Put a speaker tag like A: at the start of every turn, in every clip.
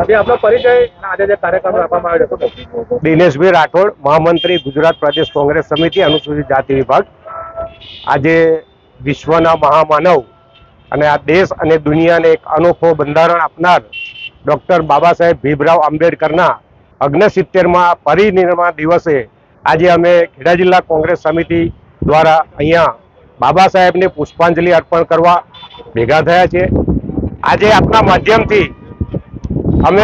A: अभी आपનો પરિચય આજે જે કાર્યક્રમ રાખવામાં આવ્યો હતો
B: દિનેશભાઈ રાઠોડ, મહામંત્રી ગુજરાત પ્રદેશ કોંગ્રેસ સમિતિ અનુસૂચિત જાતિ વિભાગ। આજે વિશ્વના મહામાનવ અને આ દેશ અને દુનિયાને એક અનોખો બંધારણ આપનાર ડોક્ટર બાબા સાહેબ ભીમરાવ આંબેડકરના 69માં પરિનિર્વાણ દિવસે આજે અમે ખેડા જિલ્લા કોંગ્રેસ સમિતિ દ્વારા અહીંયા બાબા સાહેબને પુષ્પાંજલિ અર્પણ કરવા ભેગા થયા છે। આજે આપના માધ્યમથી અમે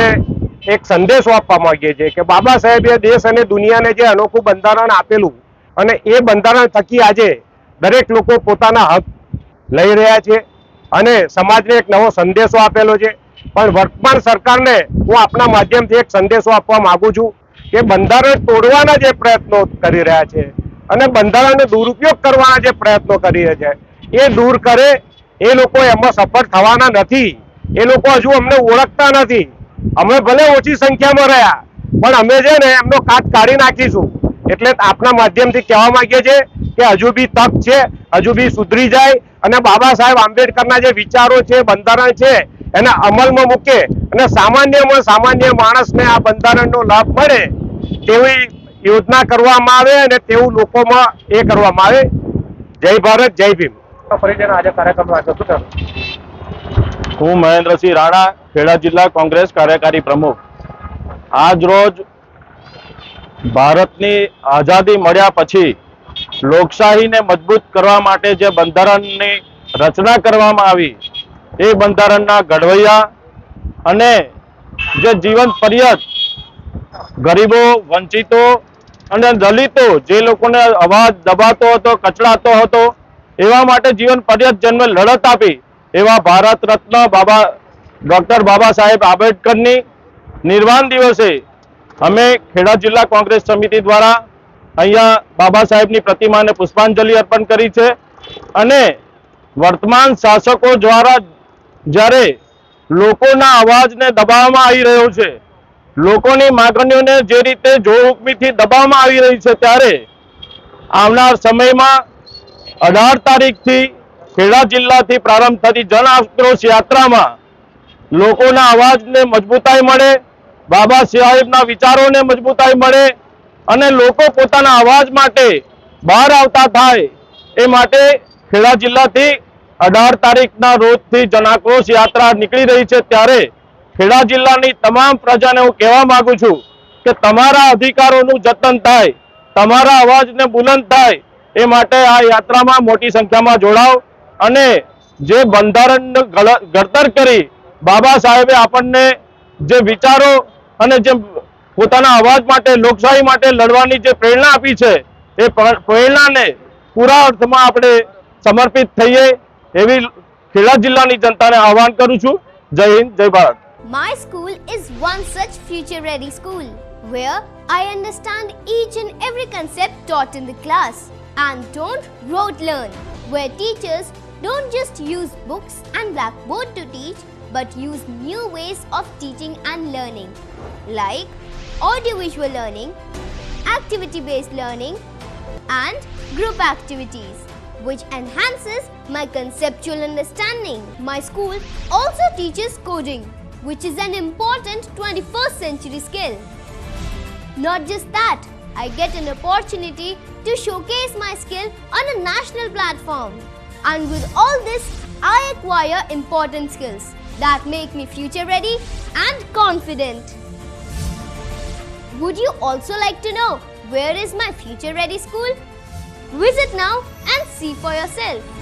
B: એક સંદેશો આપવા માંગીએ છીએ કે બાબા સાહેબે દેશ અને દુનિયાને જે અનોખું બંધારણ આપેલું અને એ બંધારણ થકી આજે દરેક લોકો પોતાના હક લઈ રહ્યા છે અને સમાજને એક નવો સંદેશો આપેલો છે। પણ વર્તમાન સરકારને હું આપના માધ્યમથી એક સંદેશો આપવા માંગુ છું કે બંધારણ તોડવાના જે પ્રયત્નો કરી રહ્યા છે અને બંધારણનો દુરુપયોગ કરવાના જે પ્રયત્નો કરી રહ્યા છે એ દૂર કરે। એ લોકો એમાં સફળ થવાના નથી। એ લોકો હજુ અમને ઓળખતા નથી। અમે ભલે ઓછી સંખ્યામાં રહ્યા પણ અમે છે ને એમનો કાટ કાઢી નાખીશું। એટલે આપના માધ્યમથી કહેવા માંગીએ છીએ કે હજુ બી તક છે, હજુ બી સુધરી જાય અને બાબા સાહેબ આંબેડકરના જે વિચારો છે, બંધારણ છે એને અમલમાં મૂકે અને સામાન્યમાં સામાન્ય માણસને આ બંધારણનો લાભ મળે તેવી યોજના કરવામાં આવે અને તેવું લોકોમાં એ કરવામાં આવે। જય ભારત, જય ભીમ।
A: પરિચય આજે કાર્યક્રમ રાખ્યો હતો।
C: હું મહેન્દ્રસિંહ રાણા, ખેડા જિલ્લા કોંગ્રેસ કાર્યકારી પ્રમુખ। આજ રોજ ભારતની આઝાદી મળ્યા પછી લોકશાહીને મજબૂત કરવા માટે જે બંધારણની રચના કરવામાં આવી એ બંધારણના ઘડવૈયા અને જે જીવન પર્યત ગરીબો, વંચિતો અને દલિતો જે લોકોને અવાજ દબાતો હતો, કચડાતો હતો એવા માટે જીવન પર્યત જેમને લડત આપી એવા ભારત રત્ન ડોક્ટર બાબા સાહેબ આંબેડકરની નિર્વાણ દિવસે અમે ખેડા જિલ્લા કોંગ્રેસ સમિતિ દ્વારા અહીંયા બાબા સાહેબની પ્રતિમાને પુષ્પાંજલિ અર્પણ કરી છે અને વર્તમાન શાસકો દ્વારા જ્યારે લોકોના અવાજને દબાવવામાં આવી રહ્યો છે, લોકોની માંગણીઓને જે રીતે જોરહુકમીથી દબાવવામાં આવી રહી છે ત્યારે આવનાર સમયમાં 18 તારીખથી ખેડા જિલ્લાથી પ્રારંભ થતી જન આક્રોશ યાત્રામાં લોકોના અવાજને મજબૂતાઈ મળે, બાબા સાહેબના વિચારોને મજબૂતાઈ મળે અને લોકો પોતાના અવાજ માટે બહાર આવતા થાય એ માટે ખેડા જિલ્લાથી 18 તારીખના રોજથી જન આક્રોશ યાત્રા નીકળી રહી છે। ત્યારે ખેડા જિલ્લાની તમામ પ્રજાને હું કહેવા માંગુ છું કે તમારા અધિકારોનું જતન થાય, તમારા અવાજને બુલંદ થાય એ માટે આ યાત્રામાં મોટી સંખ્યામાં જોડાઓ અને જે બંધારણનું ઘડતર કરી બાબા સાહેબે આપણને જે વિચારો અને જે પોતાના અવાજ માટે, લોકશાહી માટે લડવાની જે પ્રેરણા આપી છે એ પ્રેરણાને પૂરા અર્થમાં આપણે સમર્પિત થઈએ એવી ખેડા જિલ્લાની જનતાને આહવાન કરું છું। જય હિન્દ, જય Bharat.
D: My school is one such future-ready school where I understand each and every concept taught in the class and don't rote learn, where teachers don't just use books and blackboard to teach but use new ways of teaching and learning like audiovisual learning, activity-based learning and group activities which enhances my conceptual understanding. My school also teaches coding, which is an important 21st century skill. Not just that, I get an opportunity to showcase my skill on a national platform. And with all this, I acquire important skills that make me future ready and confident. Would you also like to know where is my future ready school? Visit now and see for yourself.